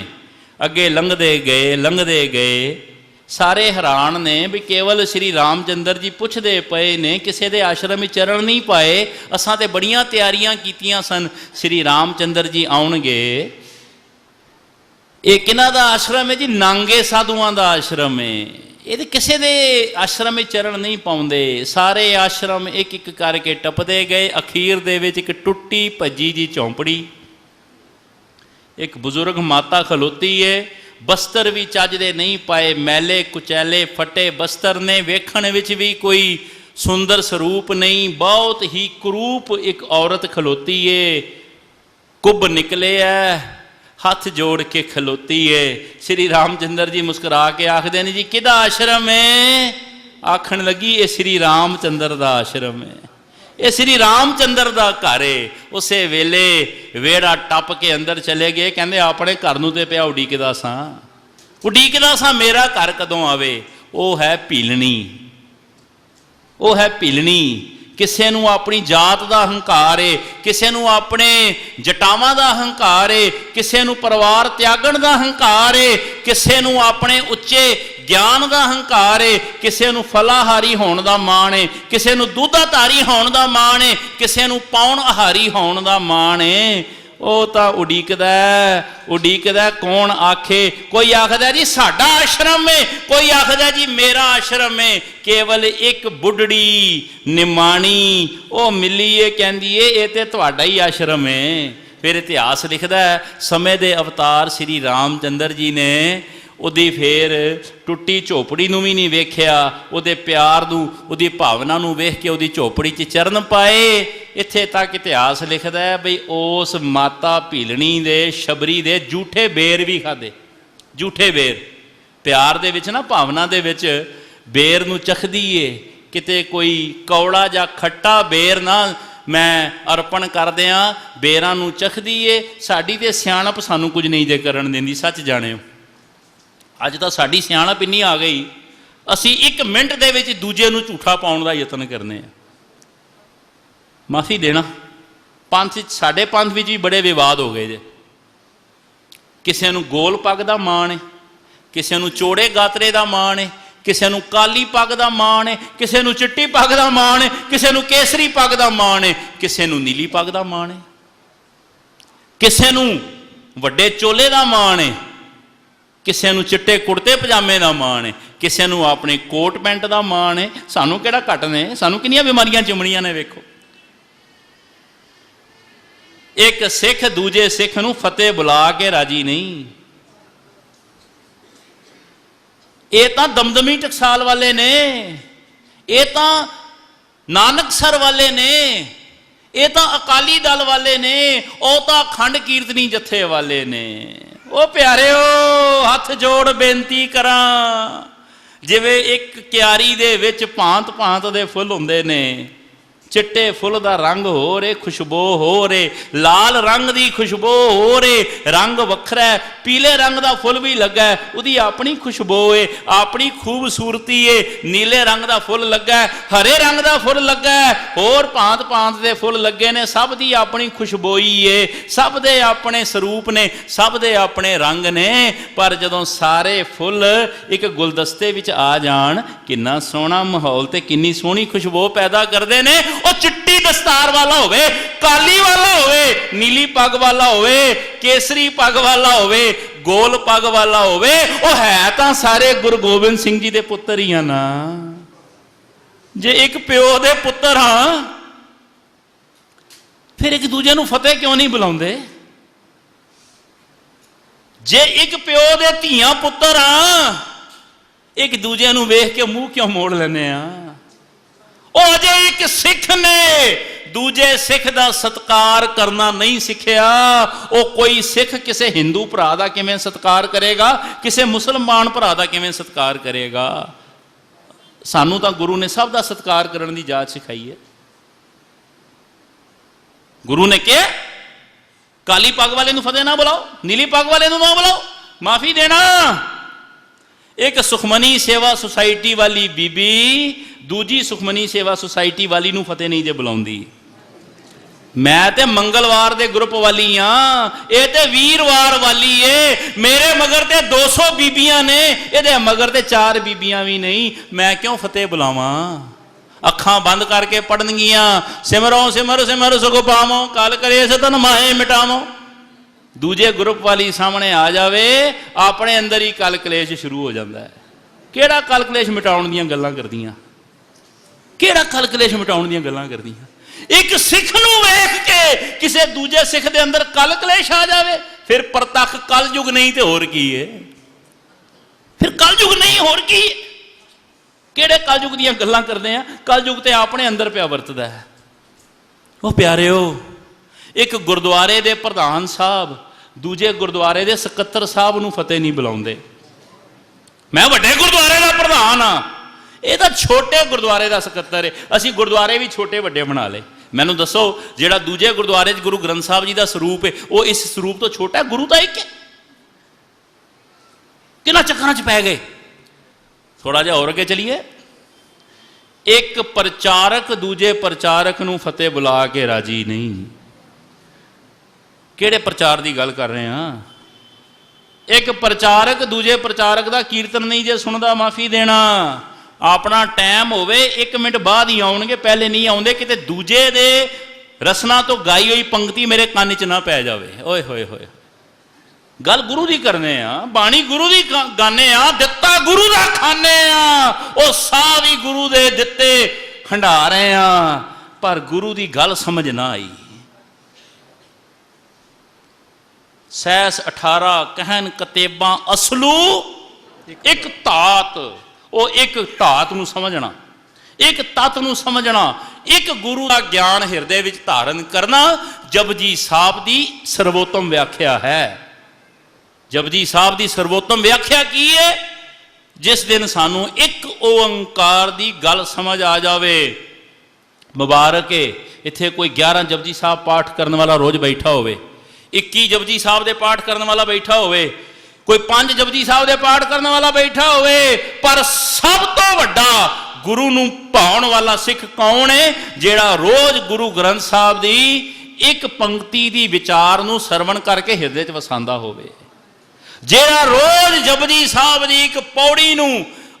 ਅੱਗੇ ਲੰਘਦੇ ਗਏ ਸਾਰੇ ਹੈਰਾਨ ਨੇ ਵੀ ਕੇਵਲ ਸ਼੍ਰੀ ਰਾਮਚੰਦਰ ਜੀ ਪੁੱਛਦੇ ਪਏ ਨੇ, ਕਿਸੇ ਦੇ ਆਸ਼ਰਮ ਵਿੱਚ ਚਰਨ ਨਹੀਂ ਪਾਏ। ਅਸਾਂ ਤੇ ਬੜੀਆਂ ਤਿਆਰੀਆਂ ਕੀਤੀਆਂ ਸਨ, ਸ਼੍ਰੀ ਰਾਮਚੰਦਰ ਜੀ ਆਉਣਗੇ। ਇਹ ਕਿਹਨਾਂ ਦਾ ਆਸ਼ਰਮ ਹੈ ਜੀ? ਨਾਂਗੇ ਸਾਧੂਆਂ ਦਾ ਆਸ਼ਰਮ ਹੈ। ਇਹ ਤੇ ਕਿਸੇ ਦੇ ਆਸ਼ਰਮ ਵਿੱਚ ਚਰਨ ਨਹੀਂ ਪਾਉਂਦੇ। ਸਾਰੇ ਆਸ਼ਰਮ ਇੱਕ ਇੱਕ ਕਰਕੇ ਟੱਪਦੇ ਗਏ। ਅਖੀਰ ਦੇ ਵਿੱਚ ਇੱਕ ਟੁੱਟੀ ਭੱਜੀ ਜੀ ਝੌਂਪੜੀ, ਇੱਕ ਬਜ਼ੁਰਗ ਮਾਤਾ ਖਲੋਤੀ ਏ, ਬਸਤਰ ਵੀ ਚੱਜ ਦੇ ਨਹੀਂ ਪਾਏ, ਮੈਲੇ ਕੁਚੈਲੇ ਫਟੇ ਬਸਤਰ ਨੇ, ਵੇਖਣ ਵਿੱਚ ਵੀ ਕੋਈ ਸੁੰਦਰ ਸਰੂਪ ਨਹੀਂ, ਬਹੁਤ ਹੀ ਕਰੂਪ ਇੱਕ ਔਰਤ ਖਲੋਤੀ ਏ, ਕੁੱਬ ਨਿਕਲੇ ਐ, ਹੱਥ ਜੋੜ ਕੇ ਖਲੋਤੀ ਏ। ਸ਼੍ਰੀ ਰਾਮਚੰਦਰ ਜੀ ਮੁਸਕਰਾ ਕੇ ਆਖਦੇ ਨੇ, ਜੀ ਕਿਹਦਾ ਆਸ਼ਰਮ ਹੈ? ਆਖਣ ਲੱਗੀ, ਇਹ ਸ਼੍ਰੀ ਰਾਮਚੰਦਰ ਦਾ ਆਸ਼ਰਮ ਹੈ, ਇਹ ਸ਼੍ਰੀ ਰਾਮਚੰਦਰ ਦਾ ਘਰ ਏ। ਉਸੇ ਵੇਲੇ ਵਿਹੜਾ ਟੱਪ ਕੇ ਅੰਦਰ ਚਲੇ ਗਏ। ਕਹਿੰਦੇ ਆਪਣੇ ਘਰ ਨੂੰ ਤੇ ਪਿਆ ਉਡੀਕਦਾ ਸਾਂ, ਮੇਰਾ ਘਰ ਕਦੋਂ ਆਵੇ? ਉਹ ਹੈ ਭੀਲਣੀ, ਉਹ ਹੈ ਭੀਲਣੀ। ਕਿਸੇ ਨੂੰ ਆਪਣੀ ਜਾਤ ਦਾ ਹੰਕਾਰ ਏ, ਕਿਸੇ ਨੂੰ ਆਪਣੇ ਜਟਾਵਾਂ ਦਾ ਹੰਕਾਰ ਏ, ਕਿਸੇ ਨੂੰ ਪਰਿਵਾਰ ਤਿਆਗਣ ਦਾ ਹੰਕਾਰ ਏ, ਕਿਸੇ ਨੂੰ ਆਪਣੇ ਉੱਚੇ ਗਿਆਨ ਦਾ ਹੰਕਾਰ ਏ, ਕਿਸੇ ਨੂੰ ਫਲਾਹਾਰੀ ਹੋਣ ਦਾ ਮਾਣ ਏ, ਕਿਸੇ ਨੂੰ ਦੁੱਧਾਧਾਰੀ ਹੋਣ ਦਾ ਮਾਣ ਏ, ਕਿਸੇ ਨੂੰ ਪਾਉਣ ਆਹਾਰੀ ਹੋਣ ਦਾ ਮਾਣ ਏ। ਉਹ ਤਾਂ ਉਡੀਕਦਾ ਕੌਣ ਆਖੇ। ਕੋਈ ਆਖਦਾ ਜੀ ਸਾਡਾ ਆਸ਼ਰਮ ਹੈ, ਕੋਈ ਆਖਦਾ ਜੀ ਮੇਰਾ ਆਸ਼ਰਮ ਹੈ। ਕੇਵਲ ਇੱਕ ਬੁੱਢੜੀ ਨਿਮਾਣੀ ਉਹ ਮਿਲੀ ਏ, ਕਹਿੰਦੀ ਏ ਇਹ ਤੇ ਤੁਹਾਡਾ ਹੀ ਆਸ਼ਰਮ ਹੈ। ਫਿਰ ਇਤਿਹਾਸ ਲਿਖਦਾ ਹੈ, ਸਮੇਂ ਦੇ ਅਵਤਾਰ ਸ਼੍ਰੀ ਰਾਮਚੰਦਰ ਜੀ ਨੇ ਉਹਦੀ ਫਿਰ ਟੁੱਟੀ ਝੋਪੜੀ ਨੂੰ ਵੀ ਨਹੀਂ ਵੇਖਿਆ, ਉਹਦੇ ਪਿਆਰ ਨੂੰ, ਉਹਦੀ ਭਾਵਨਾ ਨੂੰ ਵੇਖ ਕੇ ਉਹਦੀ ਝੋਪੜੀ 'ਚ ਚਰਨ ਪਾਏ। ਇੱਥੇ ਤੱਕ ਇਤਿਹਾਸ ਲਿਖਦਾ ਹੈ ਬਈ ਉਸ ਮਾਤਾ ਭੀਲਣੀ ਦੇ ਸ਼ਬਰੀ ਦੇ ਝੂਠੇ ਬੇਰ ਵੀ ਖਾਦੇ। ਝੂਠੇ ਬੇਰ ਪਿਆਰ ਦੇ ਵਿੱਚ ਨਾ, ਭਾਵਨਾ ਦੇ ਵਿੱਚ ਬੇਰ ਨੂੰ ਚਖਦੀ ਏ। ਕਿਤੇ ਕੋਈ ਕੌੜਾ ਜਾਂ ਖੱਟਾ ਬੇਰ ਨਾ ਮੈਂ ਅਰਪਣ ਕਰਦੇ ਹਾਂ, ਬੇਰਾਂ ਨੂੰ ਚਖਦੀ ਏ। ਸਾਡੀ ਤੇ ਸਿਆਣਪ ਸਾਨੂੰ ਕੁਝ ਨਹੀਂ ਜੇ ਕਰਨ ਦਿੰਦੀ, ਸੱਚ ਜਾਣਿਓ। ਅੱਜ ਤਾਂ ਸਾਡੀ ਸਿਆਣਪ ਇੰਨੀ ਆ ਗਈ, ਅਸੀਂ 1 ਮਿੰਟ ਦੇ ਵਿੱਚ ਦੂਜੇ ਨੂੰ ਝੂਠਾ ਪਾਉਣ ਦਾ ਯਤਨ ਕਰਨੇ ਆ। ਮਾਫੀ ਦੇਣਾ, ਪੰਥ ਸਾਡੇ ਪੰਥ ਵਿੱਚ ਵੀ ਬੜੇ ਵਿਵਾਦ ਹੋ ਗਏ ਜੇ। ਕਿਸੇ ਨੂੰ ਗੋਲ ਪੱਗ ਦਾ ਮਾਣ ਹੈ, ਕਿਸੇ ਨੂੰ ਚੋੜੇ ਗਾਤਰੇ ਦਾ ਮਾਣ ਹੈ, ਕਿਸੇ ਨੂੰ ਕਾਲੀ ਪੱਗ ਦਾ ਮਾਣ ਹੈ, ਕਿਸੇ ਨੂੰ ਚਿੱਟੀ ਪੱਗ ਦਾ ਮਾਣ ਹੈ, ਕਿਸੇ ਨੂੰ ਕੇਸਰੀ ਪੱਗ ਦਾ ਮਾਣ ਹੈ, ਕਿਸੇ ਨੂੰ ਨੀਲੀ ਪੱਗ ਦਾ ਮਾਣ ਹੈ, ਕਿਸੇ ਨੂੰ ਵੱਡੇ ਚੋਲੇ ਦਾ ਮਾਣ ਹੈ, ਕਿਸੇ ਨੂੰ ਚਿੱਟੇ ਕੁੜਤੇ ਪਜਾਮੇ ਦਾ ਮਾਣ ਹੈ, ਕਿਸੇ ਨੂੰ ਆਪਣੇ ਕੋਟ ਪੈਂਟ ਦਾ ਮਾਣ ਹੈ। ਸਾਨੂੰ ਕਿਹੜਾ ਘੱਟ ਨੇ? ਸਾਨੂੰ ਕਿੰਨੀਆਂ ਬਿਮਾਰੀਆਂ ਚਿਮਣੀਆਂ ਨੇ ਵੇਖੋ। ਇੱਕ ਸਿੱਖ ਦੂਜੇ ਸਿੱਖ ਨੂੰ ਫਤਿਹ ਬੁਲਾ ਕੇ ਰਾਜੀ ਨਹੀਂ। ਇਹ ਤਾਂ ਦਮਦਮੀ ਟਕਸਾਲ ਵਾਲੇ ਨੇ, ਇਹ ਤਾਂ ਨਾਨਕਸਰ ਵਾਲੇ ਨੇ, ਇਹ ਤਾਂ ਅਕਾਲੀ ਦਲ ਵਾਲੇ ਨੇ, ਉਹ ਤਾਂ ਅਖੰਡ ਕੀਰਤਨੀ ਜਥੇ ਵਾਲੇ ਨੇ। ਉਹ ਪਿਆਰਿਓ, ਹੱਥ ਜੋੜ ਬੇਨਤੀ ਕਰਾਂ, ਜਿਵੇਂ ਇੱਕ ਕਿਆਰੀ ਦੇ ਵਿੱਚ ਭਾਂਤ ਭਾਂਤ ਦੇ ਫੁੱਲ ਹੁੰਦੇ ਨੇ, ਚਿੱਟੇ ਫੁੱਲ ਦਾ ਰੰਗ ਹੋ ਰੇ, ਖੁਸ਼ਬੂ ਹੋ ਰੇ, ਲਾਲ ਰੰਗ ਦੀ ਖੁਸ਼ਬੂ ਹੋ ਰੇ, ਰੰਗ ਵੱਖਰਾ ਹੈ, ਪੀਲੇ ਰੰਗ ਦਾ ਫੁੱਲ ਵੀ ਲੱਗਾ, ਉਹਦੀ ਆਪਣੀ ਖੁਸ਼ਬੂ ਏ, ਆਪਣੀ ਖੂਬਸੂਰਤੀ ਏ। ਨੀਲੇ ਰੰਗ ਦਾ ਫੁੱਲ ਲੱਗਾ, ਹਰੇ ਰੰਗ ਦਾ ਫੁੱਲ ਲੱਗਾ, ਹੋਰ ਭਾਂਤ ਭਾਂਤ ਦੇ ਫੁੱਲ ਲੱਗੇ ਨੇ, ਸਭ ਦੀ ਆਪਣੀ ਖੁਸ਼ਬੋਈ ਏ, ਸਭ ਦੇ ਆਪਣੇ ਸਰੂਪ ਨੇ, ਸਭ ਦੇ ਆਪਣੇ ਰੰਗ ਨੇ। ਪਰ ਜਦੋਂ ਸਾਰੇ ਫੁੱਲ ਇੱਕ ਗੁਲਦਸਤੇ ਵਿੱਚ ਆ ਜਾਣ, ਕਿੰਨਾ ਸੋਹਣਾ ਮਾਹੌਲ ਤੇ ਕਿੰਨੀ ਸੋਹਣੀ ਖੁਸ਼ਬੂ ਪੈਦਾ ਕਰਦੇ ਨੇ। ਉਹ ਚਿੱਟੀ ਦਸਤਾਰ ਵਾਲਾ ਹੋਵੇ, ਕਾਲੀ ਵਾਲਾ ਹੋਵੇ, ਨੀਲੀ ਪੱਗ ਵਾਲਾ ਹੋਵੇ, ਕੇਸਰੀ ਪੱਗ ਵਾਲਾ ਹੋਵੇ, ਗੋਲ ਪੱਗ ਵਾਲਾ ਹੋਵੇ, ਉਹ ਹੈ ਤਾਂ ਸਾਰੇ ਗੁਰੂ ਗੋਬਿੰਦ ਸਿੰਘ ਜੀ ਦੇ ਪੁੱਤਰ ਹੀ ਆ ਨਾ। ਜੇ ਇੱਕ ਪਿਓ ਦੇ ਪੁੱਤਰ ਹਾਂ, ਫਿਰ ਇੱਕ ਦੂਜੇ ਨੂੰ ਫਤਿਹ ਕਿਉਂ ਨਹੀਂ ਬੁਲਾਉਂਦੇ? जे एक प्यो दे धीआं पुत्तर आ, एक दूजे नूं वेख के मूँह क्यों मोड़ लैने आ? ओ अजे एक सिख ने दूजे सिख दा सत्कार करना नहीं सिखिया। ओ कोई सिख किसे हिंदू भरा दा किवें सत्कार करेगा, किसे मुसलमान भरा दा किवें सत्कार करेगा? सानू तां गुरु ने सब दा सत्कार करने की जाच सिखाई है। गुरु ने कहा काली पग वाले नूं फतेह ना बुलाओ, नीली पग वाले नूं ना बुलाओ, माफी देना। एक सुखमनी सेवा सुसाइटी वाली बीबी दूजी सुखमनी सेवा सुसाइटी वाली नूं फतेह नहीं जे बुलाउंदी। मैं ते मंगलवार दे ग्रुप वाली हाँ, ये ते वीरवार वाली है। मेरे मगर ते 200 बीबियां ने, ये मगर ते 4 बीबियां भी नहीं। मैं क्यों फतेह बुलावा? अखां बंद करके पढ़नगियां सिमरो सिमर सिमर सुख पावो, कल करे तन माहे मिटावो। दूजे ग्रुप वाली सामने आ जावे, अपने अंदर ही कल कलेश शुरू हो जाता है। केड़ा कल कलेश मिटाउण दीयां गल्लां करदियां, केड़ा कल कलेश मिटाउण दीयां गल्लां करदियां। एक सिख नूं वेख के किसी दूजे सिख दे अंदर कल कलेश आ जावे, फिर परतख कल युग नहीं तो होर की है? फिर कल युग नहीं होर की है? केड़े कल युग दीयां गल्लां करदे आ? कल युग ते अपने अंदर पिया वरतदा है। ओ प्यारिओ, एक गुरुद्वारे दे प्रधान साहब दूजे गुरुद्वारे दे सकत्तर साहब नूं फतेह नहीं बुलाउंदे। मैं वड्डे गुरुद्वारे दा प्रधान हाँ, ये तो छोटे गुरुद्वारे का सकत्तर है। असी गुरुद्वारे भी छोटे वड्डे बना ले। मैनू दसो जिहड़ा दूजे गुरुद्वारे गुरु ग्रंथ साहब जी का स्वरूप है, वो इस स्वरूप तो छोटा है? गुरु तो एक है। किन्ना चक्करां च पै गए। थोड़ा जिहा और अगे चलिए। एक प्रचारक दूजे प्रचारक नूं फतेह बुला के राजी नहीं। किहड़े प्रचार की गल कर रहे हैं? एक प्रचारक दूजे प्रचारक का कीर्तन नहीं जे सुनदा, माफी देना। अपना टाइम होवे 1 मिनट बाद ही आउणगे, पहले नहीं आउंदे। किते दूजे दे रसना तो गाई हुई पंक्ति मेरे कान च ना पै जावे। ओए होए होए, गल गुरु दी करने आ, बाणी गुरु दी गाने आ, दिता गुरु दा खाने आ, ओ साह भी गुरु दे दिते खंडा रहे आ, पर गुरु दी गल समझ ना आई। सैस 18 कहन कतेबां असलू एक धात। वो एक धात नूं समझना, एक तत्त नूं समझना, एक गुरु का ज्ञान हिरदे विच धारण करना जपजी साहब की सर्वोत्तम व्याख्या है। जपजी साहब की सर्वोत्तम व्याख्या की है? जिस दिन सानू एक ओंकार की गल समझ आ जावे, मुबारक है। इत्थे कोई 11 जपजी साहब पाठ करने वाला रोज बैठा होवे, 21 जपजी साहब दे पाठ करने वाला बैठा होवे, कोई 5 जपजी साहब दे पाठ करने वाला बैठा होवे, पर सब तो वड्डा गुरु नूं भाउण वाला सिख कौन है? जेड़ा रोज गुरु ग्रंथ साहब दी एक पंक्ति दी विचार नूं सरवण करके हिरदे च वसांदा होवे। जेड़ा रोज जपजी साहब दी एक पौड़ी नूं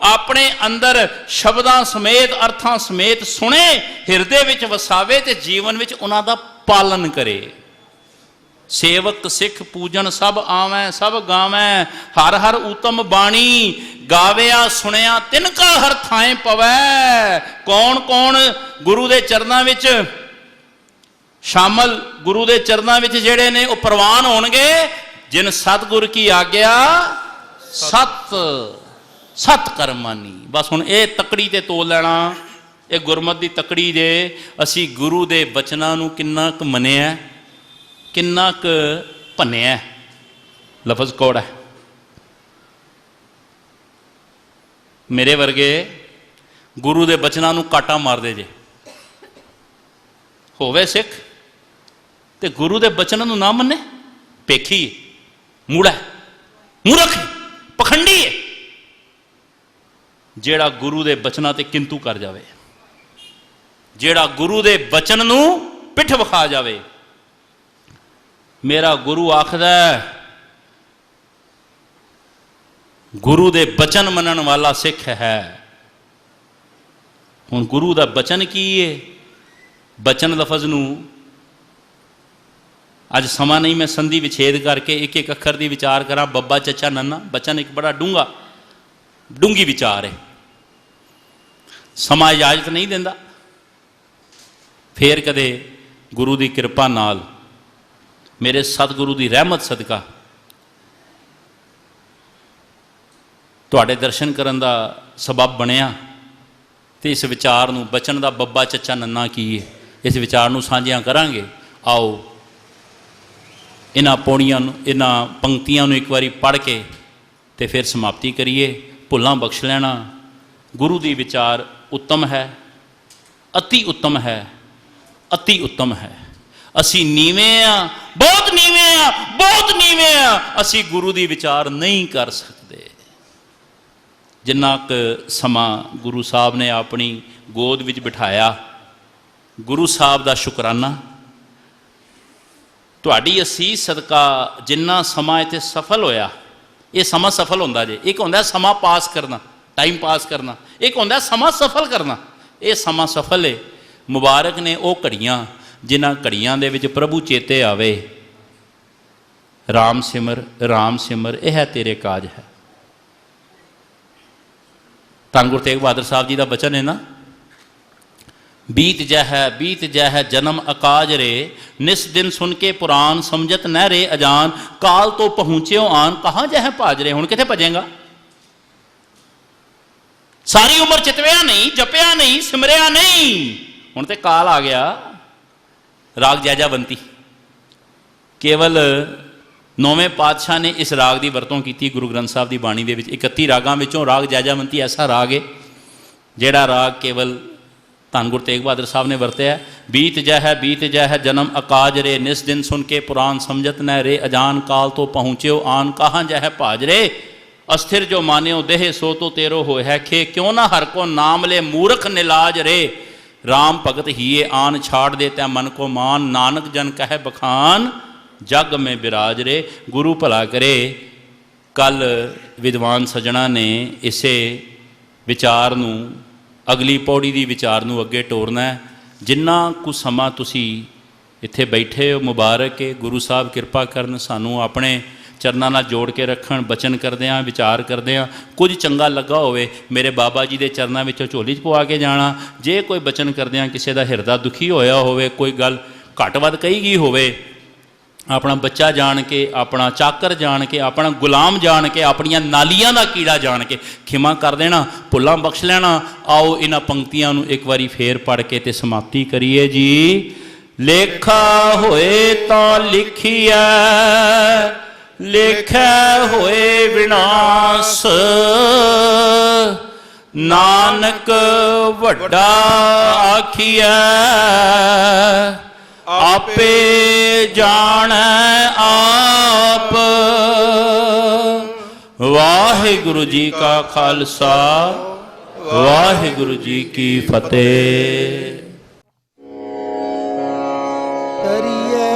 अपने अंदर शब्दां समेत अर्थां समेत सुने, हिरदे विच वसावे ते जीवन विच उन्हां दा पालन करे। सेवक सिख पूजन सब आवें सब गावें, हर हर उत्तम बाणी गाविया सुनिया तिनका हर थाएं पवै। कौन कौन गुरु दे चरनां विच शामिल, गुरु दे चरनां विच जेड़े ने वो प्रवान होणगे? जिन सतगुर की आग्या सत सत कर्मानी। बस हुण ये तकड़ी ते तोल लेना, ये गुरमत दी तकड़ी जे। असी गुरु दे बचनां नूं किन्ना क मनिया, किन्ना क भन्निया। लफज कौड़ा है। मेरे वर्गे गुरु दे बचनां नूं काटा मार दे जे होवे सिख ते गुरु दे बचनां नूं ना मन्ने, पेखी मूड़ा मूर्ख पखंडी है। जेड़ा गुरु दे बचनां ते किंतु कर जावे, जेड़ा गुरु दे बचन नूं पिठ विखा जावे। मेरा गुरु आखदा गुरु दे बचन मनन वाला सिख है। हुण गुरु दा बचन की है? बचन लफज नूं अज समा नहीं मैं संधि विछेद करके एक एक अखर की विचार करा। बब्बा चचा नन्ना बचन एक बड़ा डूंगी विचार है। समा इजाजत नहीं देंदा। फिर कदे गुरु की कृपा नाल मेरे सतगुरु की रहमत सदका ਤੁਹਾਡੇ ਦਰਸ਼ਨ ਕਰਨ ਦਾ ਸਬਬ ਬਣਿਆ ਤੇ ਇਸ ਵਿਚਾਰ ਨੂੰ ਬਚਨ ਦਾ ਬੱਬਾ ਚੱਚਾ ਨੰਨਾ ਕੀ ਹੈ, ਇਸ ਵਿਚਾਰ ਨੂੰ ਸਾਂਝਿਆਂ ਕਰਾਂਗੇ। ਆਓ ਇਹਨਾਂ ਪੌੜੀਆਂ ਨੂੰ, ਇਹਨਾਂ ਪੰਕਤੀਆਂ ਨੂੰ ਇੱਕ ਵਾਰੀ ਪੜ੍ਹ ਕੇ ਤੇ ਫਿਰ ਸਮਾਪਤੀ ਕਰੀਏ। ਭੁੱਲਾਂ ਬਖਸ਼ ਲੈਣਾ। ਗੁਰੂ ਦੀ ਵਿਚਾਰ ਉੱਤਮ ਹੈ, ਅਤੀ ਉੱਤਮ ਹੈ, ਅਤੀ ਉੱਤਮ ਹੈ। ਅਸੀਂ ਨੀਵੇਂ ਆ, ਬਹੁਤ ਨੀਵੇਂ ਆ, ਬਹੁਤ ਨੀਵੇਂ ਆ। ਅਸੀਂ ਗੁਰੂ ਦੀ ਵਿਚਾਰ ਨਹੀਂ ਕਰ ਸਕਦੇ। ਜਿੰਨਾ ਕੁ ਸਮਾਂ ਗੁਰੂ ਸਾਹਿਬ ਨੇ ਆਪਣੀ ਗੋਦ ਵਿੱਚ ਬਿਠਾਇਆ, ਗੁਰੂ ਸਾਹਿਬ ਦਾ ਸ਼ੁਕਰਾਨਾ। ਤੁਹਾਡੀ ਅਸੀਸ ਸਦਕਾ ਜਿੰਨਾ ਸਮਾਂ ਇੱਥੇ ਸਫਲ ਹੋਇਆ, ਇਹ ਸਮਾਂ ਸਫਲ ਹੁੰਦਾ ਜੇ। ਇੱਕ ਹੁੰਦਾ ਸਮਾਂ ਪਾਸ ਕਰਨਾ, ਟਾਈਮ ਪਾਸ ਕਰਨਾ, ਇੱਕ ਹੁੰਦਾ ਸਮਾਂ ਸਫਲ ਕਰਨਾ। ਇਹ ਸਮਾਂ ਸਫਲ ਹੈ। ਮੁਬਾਰਕ ਨੇ ਉਹ ਘੜੀਆਂ ਜਿਨ੍ਹਾਂ ਘੜੀਆਂ ਦੇ ਵਿੱਚ ਪ੍ਰਭੂ ਚੇਤੇ ਆਵੇ। ਰਾਮ ਸਿਮਰ, ਰਾਮ ਸਿਮਰ, ਇਹ ਹੈ ਤੇਰੇ ਕਾਜ ਹੈ। ਧੰਨ ਗੁਰੂ ਤੇਗ ਬਹਾਦਰ ਸਾਹਿਬ ਜੀ ਦਾ ਬਚਨ ਹੈ ਨਾ, बीत जय है जन्म अकाज रे, निस दिन सुन के पुराण समझत न रे अजान, काल तो पहुँच्यो आन कहाँ जह भाज रे। हुण किथे भजेगा? सारी उम्र चितविया नहीं, जपिया नहीं, सिमरिया नहीं, हुण ते काल आ गया। राग जैजावंती केवल 9वें पातशाह ने इस राग की वरतों की गुरु ग्रंथ साहब की बाणी के 31 रागां विचों राग जैजावंती ऐसा राग है जिहड़ा राग केवल धन गुरु तेग बहादुर साहब ने वरत्या। बीत जय है जन्म अकाज रे, निस दिन सुन के पुराण समझत न रे अजान, काल तो पहुँच्यो आन कहाँ जह भाज रे, अस्थिर जो मान्यो देह सो तो तेरो हो है खे, क्यों ना हर को नाम ले मूर्ख निलाज रे, राम भगत हिए आन छाड़ देता मन को मान, नानक जन कह बखान जग में बिराज रे। गुरु भला करे। कल विद्वान सज्जणा ने इसे विचार नूं, अगली पौड़ी की विचार नूं अगे टोरना है। जिन्ना कुछ समा तुसी इत्थे बैठे हो, मुबारक है। गुरु साहब किरपा करन, सानू अपने चरनां नाल जोड़ के रखण। बचन करदे आं, विचार करदे आं, कुछ चंगा लगा होवे मेरे बाबा जी के चरनां विचों झोली च पवा के जाना। जे कोई बचन करदे आं किसी का हिरदा दुखी होया होवे, कोई गल घट वध कही गई होवे, अपना बच्चा जान के, अपना चाकर जान के, अपना गुलाम जान के, अपनियां नालियां दा कीड़ा जान के खिमा कर देना, भुल्लां बख्श लेना। आओ इन्हां पंक्तियां नूं एक बारी फेर पढ़ के ते समाप्ति करिए जी। लेखा होए तां लिखिए, लेखा होए विनाश, नानक वड्डा आखिए, आपे जान आप। वाहिगुरु जी का खालसा, वाहिगुरु जी की फतेह। करिए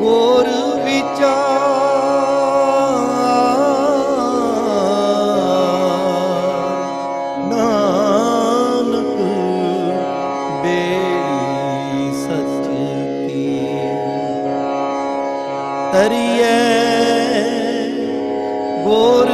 गुर विचार, नानक बेड़ी सच की। करिए गुर